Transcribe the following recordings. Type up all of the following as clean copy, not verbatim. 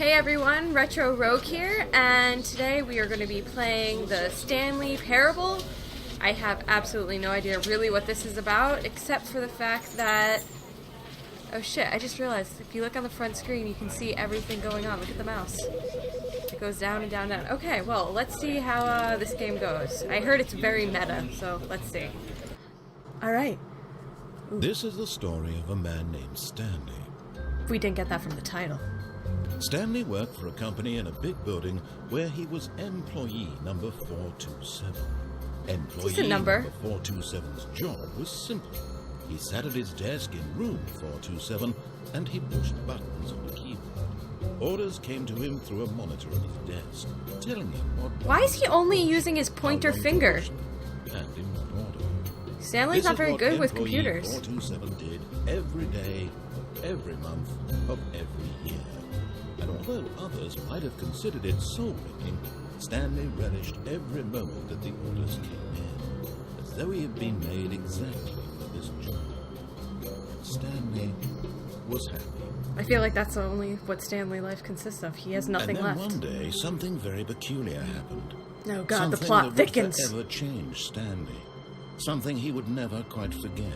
Hey everyone, Retro Rogue here, and today we are going to be playing the Stanley Parable. I have absolutely no idea really what this is about, except for the fact that... Oh shit, I just realized, if you look on the front screen, you can see everything going on. Look at the mouse. It goes down and down and down. Okay, well, let's see how this game goes. I heard it's very meta, so let's see. Alright. This is the story of a man named Stanley. We didn't get that from the title. Stanley worked for a company in a big building where he was employee number 427. Employee number 427's job was simple. He sat at his desk in room 427 and he pushed buttons on the keyboard. Orders came to him through a monitor on his desk, telling him what... Why is he only using his pointer finger? And in what order. Stanley's not very good with computers. 427 did every day, every month, of every year. And although others might have considered it soul-making, Stanley relished every moment that the orders came in, as though he had been made exactly for this job. Stanley was happy. I feel like that's only what Stanley life consists of. He has nothing left. And then one day, something very peculiar happened. Oh god, something the plot that thickens. Would forever change Stanley. Something he would never quite forget.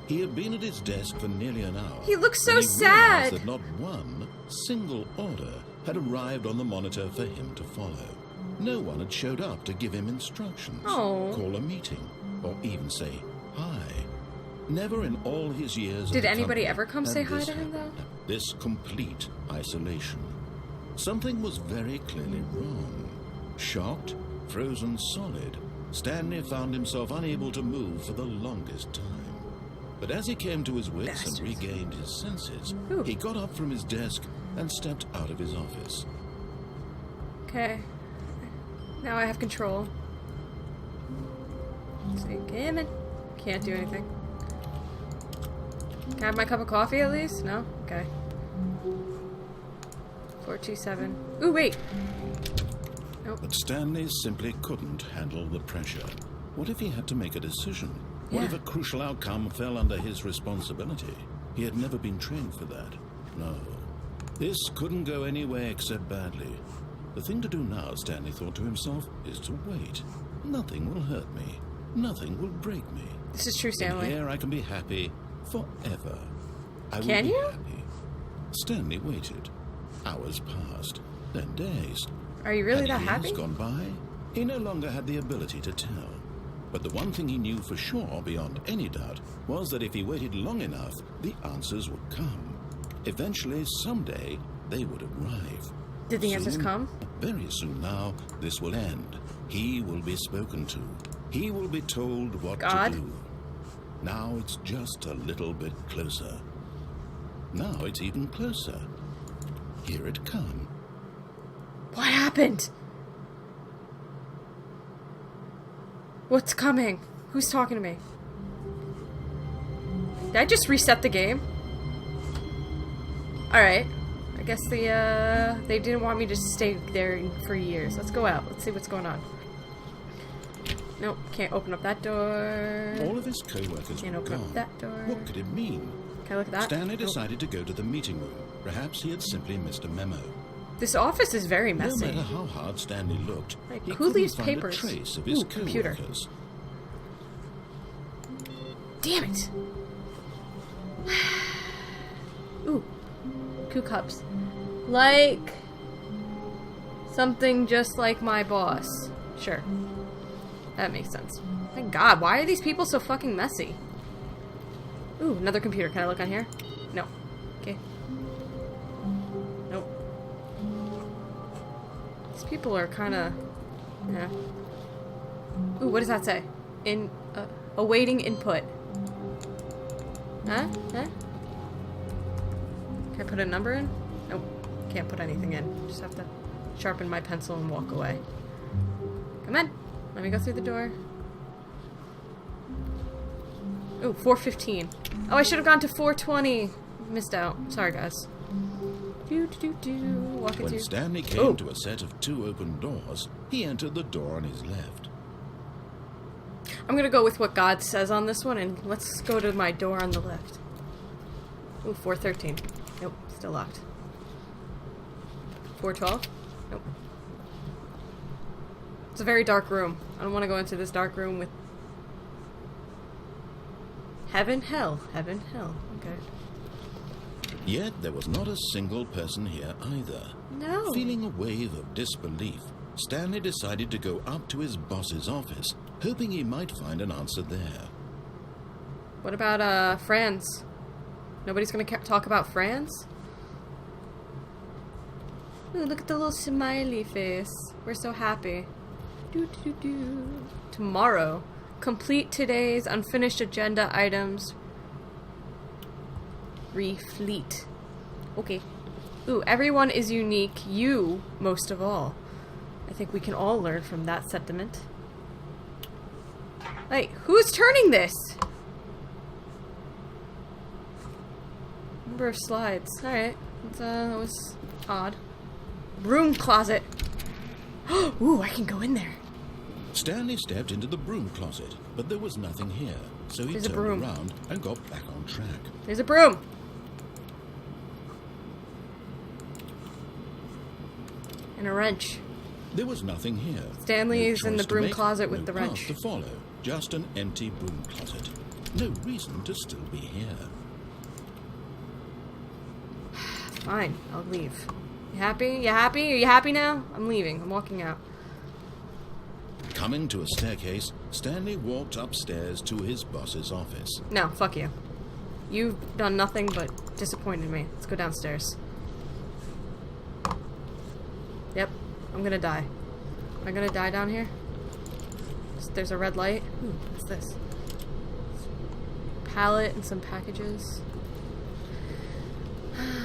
He had been at his desk for nearly an hour. He looks so and he sad. That not one single order had arrived on the monitor for him to follow. No one had showed up to give him instructions, call a meeting, or even say hi. Never in all his years. Did anybody ever come say hi to him, though? This complete isolation. Something was very clearly wrong. Shocked, frozen solid, Stanley found himself unable to move for the longest time. But as he came to his wits and regained his senses, he got up from his desk and stepped out of his office. Okay. Now I have control. So come in. Can't do anything. Can I have my cup of coffee at least? No? Okay. 427. Ooh, wait! Nope. But Stanley simply couldn't handle the pressure. What if he had to make a decision? What if a crucial outcome fell under his responsibility? He had never been trained for that. No. This couldn't go anywhere except badly. The thing to do now, Stanley thought to himself, is to wait. Nothing will hurt me. Nothing will break me. This is true, Stanley. And here I can be happy forever. Can you? Happy. Stanley waited. Hours passed, then days. Are you really that happy? Years gone by, he no longer had the ability to tell. But the one thing he knew for sure, beyond any doubt, was that if he waited long enough, the answers would come. Eventually, someday, they would arrive. Did the answers come? Very soon now, this will end. He will be spoken to. He will be told what to do. Now it's just a little bit closer. Now it's even closer. Here it comes. What happened? What's coming? Who's talking to me? Did I just reset the game? Alright. I guess they didn't want me to stay there for years. Let's go out. Let's see what's going on. Nope, can't open up that door. All of his co-workers can't were open gone. up that door. What could it mean? Can I look at that? Stanley decided to go to the meeting room. Perhaps he had simply missed a memo. This office is very messy. No matter how hard Stanley looked, like, he who leaves couldn't find papers? a trace of his computer. co-workers. Damn it! Ooh, 2 cups. Like something just like my boss. Sure, that makes sense. Thank God, why are these people so fucking messy? Ooh, another computer. Can I look on here? No. Okay. Nope. These people are kind of... Yeah. Ooh, what does that say? Awaiting input. Huh? Huh? Can I put a number in? Nope. Can't put anything in. Just have to sharpen my pencil and walk away. Come on. Let me go through the door. Ooh, 415. Oh, I should have gone to 420. Missed out. Sorry, guys. When Stanley came to a set of 2 open doors, he entered the door on his left. I'm gonna go with what God says on this one, and let's go to my door on the left. Ooh, 413. Nope, still locked. 412? Nope. It's a very dark room. I don't want to go into this dark room with... Heaven, hell. Heaven, hell. Okay. Yet there was not a single person here either. No. Feeling a wave of disbelief, Stanley decided to go up to his boss's office, hoping he might find an answer there. What about, Franz? Nobody's gonna talk about Franz? Ooh, look at the little smiley face. We're so happy. Tomorrow. Complete today's unfinished agenda items. Refleet. Okay. Ooh, everyone is unique. You, most of all. I think we can all learn from that sentiment. Hey, who's turning this? Number of slides. Alright. That was odd. Broom closet. Ooh, I can go in there. Stanley stepped into the broom closet, but there was nothing here, so he turned around and got back on track. There's a broom. And a wrench. There was nothing here. Stanley is in the broom closet with the wrench. No path to follow, just an empty broom closet. No reason to still be here. Fine, I'll leave. You happy? You happy? Are you happy now? I'm leaving. I'm walking out. Coming to a staircase, Stanley walked upstairs to his boss's office. No, fuck you. You've done nothing but disappointed me. Let's go downstairs. Yep, I'm gonna die. Am I gonna die down here? There's a red light. Ooh, what's this? Pallet and some packages.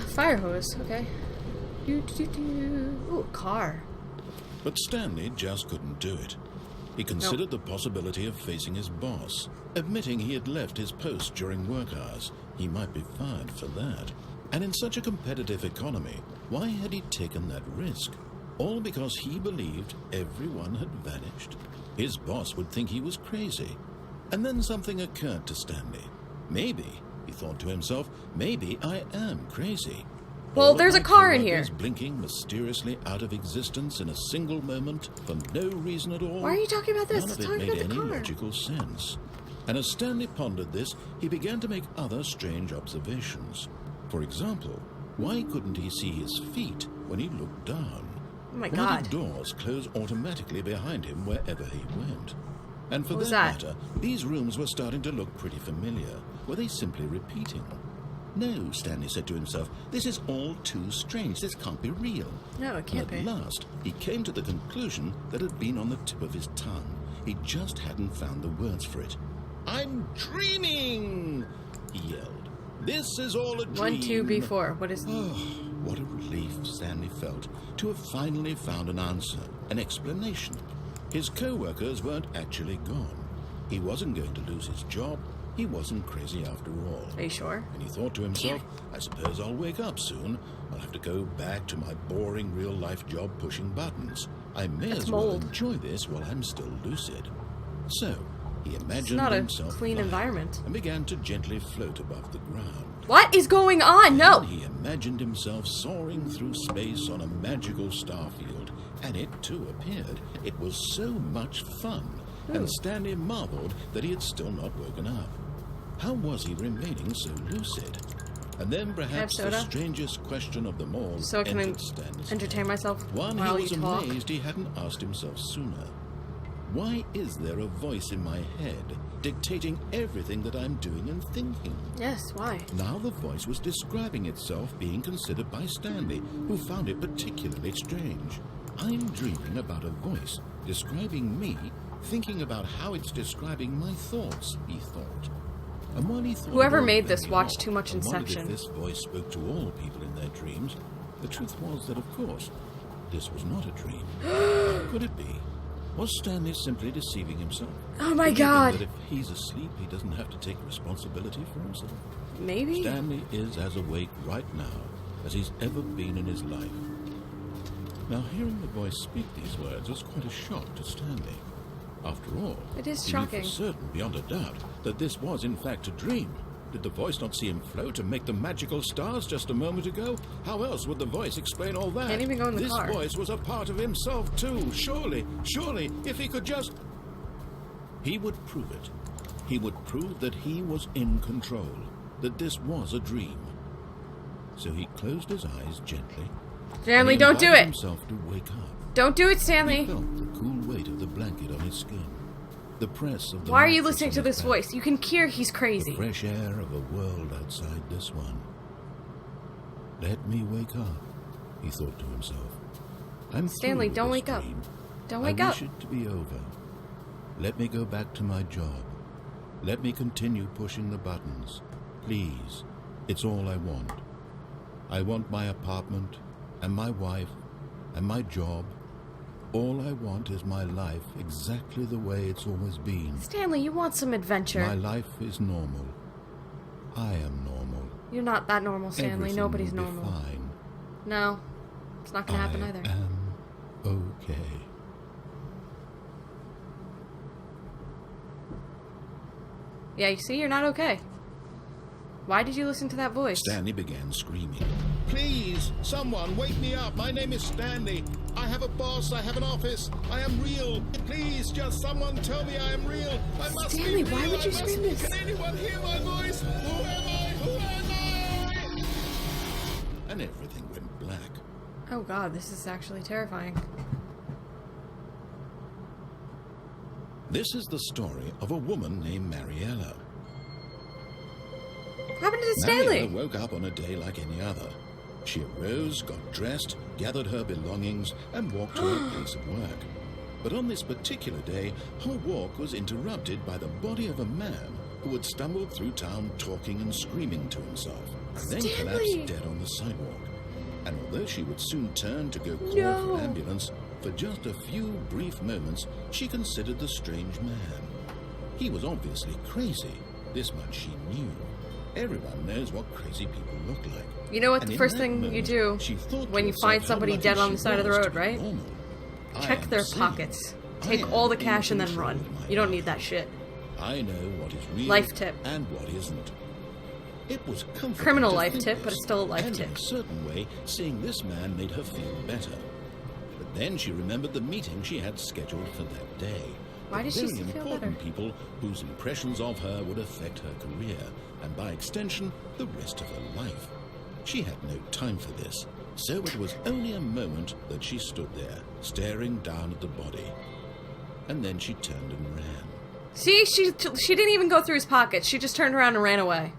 Fire hose, okay. Ooh, a car. But Stanley just couldn't do it. He considered the possibility of facing his boss, admitting he had left his post during work hours. He might be fired for that. And in such a competitive economy, why had he taken that risk? All because he believed everyone had vanished. His boss would think he was crazy. And then something occurred to Stanley. Maybe, he thought to himself, maybe I am crazy. Well, there's a car in here. Blinking mysteriously out of existence in a single moment for no reason at all. Why are you talking about this? None of it made any logical sense. And as Stanley pondered this, he began to make other strange observations. For example, why couldn't he see his feet when he looked down? Oh my Why God. did doors close automatically behind him wherever he went? And for What was that that? matter, these rooms were starting to look pretty familiar. Were they simply repeating? No, Stanley said to himself, this is all too strange. This can't be real. No, it can't be. At last, he came to the conclusion that had been on the tip of his tongue. He just hadn't found the words for it. I'm dreaming, he yelled. This is all a dream. 1, 2, B4. What is... Oh, what a relief Stanley felt to have finally found an answer, an explanation. His co-workers weren't actually gone. He wasn't going to lose his job. He wasn't crazy after all. Are you sure? And he thought to himself, I suppose I'll wake up soon. I'll have to go back to my boring real-life job pushing buttons. I may as well enjoy this while I'm still lucid. So, he imagined himself a clean environment. And began to gently float above the ground. What is going on? No! And he imagined himself soaring through space on a magical starfield. And it too appeared. It was so much fun. Ooh. And Stanley marveled that he had still not woken up. How was he remaining so lucid? And then perhaps the strangest question of them all so I can entertain myself one while he was you talk. amazed he hadn't asked himself sooner. Why is there a voice in my head dictating everything that I'm doing and thinking? Yes, why? Now the voice was describing itself being considered by Stanley, who found it particularly strange. I'm dreaming about a voice describing me, thinking about how it's describing my thoughts, he thought. And while he thought whoever made this watched too much Inception. If this voice spoke to all people in their dreams, the truth was that, of course, this was not a dream. Could it be? Was Stanley simply deceiving himself? Oh my God! That if he's asleep, he doesn't have to take responsibility for himself? Maybe? Stanley is as awake right now as he's ever been in his life. Now, hearing the voice speak these words was quite a shock to Stanley. After all, it is he shocking. knew for certain, beyond a doubt, that this was in fact a dream. Did the voice not see him float and make the magical stars just a moment ago? How else would the voice explain all that? Can't even go in the car. This voice was a part of himself too. Surely, if he could just... He would prove it. He would prove that he was in control, that this was a dream. So he closed his eyes gently. Stanley, don't do it! Himself to wake up. Don't do it, Stanley! He felt the cool weight of the blanket on his skin. The press of the... Why are you listening to this voice? You can hear he's crazy. The fresh air of a world outside this one. Let me wake up, he thought to himself. I'm Stanley, don't wake up. Don't wake up. I wish it to be over. Let me go back to my job. Let me continue pushing the buttons. Please. It's all I want. I want my apartment, and my wife, and my job. All I want is my life exactly the way it's always been. Stanley, you want some adventure. My life is normal. I am normal. You're not that normal, Stanley. Everything Nobody's will be normal. Fine. No. It's not gonna happen either. I am okay. Yeah, you see, you're not okay. Why did you listen to that voice? Stanley began screaming. Please, someone, wake me up. My name is Stanley. I have a boss. I have an office. I am real. Please, just someone tell me I am real. I must Stanley, be real. why would you scream this? Can anyone hear my voice? Who am I? Who am I? And everything went black. Oh god, this is actually terrifying. This is the story of a woman named Mariella. What happened to Stanley? Mariella woke up on a day like any other. She arose, got dressed, gathered her belongings, and walked to her place of work. But on this particular day, her walk was interrupted by the body of a man who had stumbled through town talking and screaming to himself, and then collapsed dead on the sidewalk. And although she would soon turn to go call for an ambulance, for just a few brief moments, she considered the strange man. He was obviously crazy. This much she knew. Everyone knows what crazy people look like. You know what the first thing you do when you find somebody dead on the side of the road, right? Check their pockets. Take all the cash and then run. You don't need that shit. I know what is real Life tip. and what isn't. It was comforting. Criminal to life think tip, this, but it's still a life and tip. in a certain way, seeing this man made her feel better. But then she remembered the meeting she had scheduled for that day. Why did she Very feel important better? people whose impressions of her would affect her career, and by extension, the rest of her life. She had no time for this, so it was only a moment that she stood there, staring down at the body. And then she turned and ran. See, she didn't even go through his pockets. She just turned around and ran away.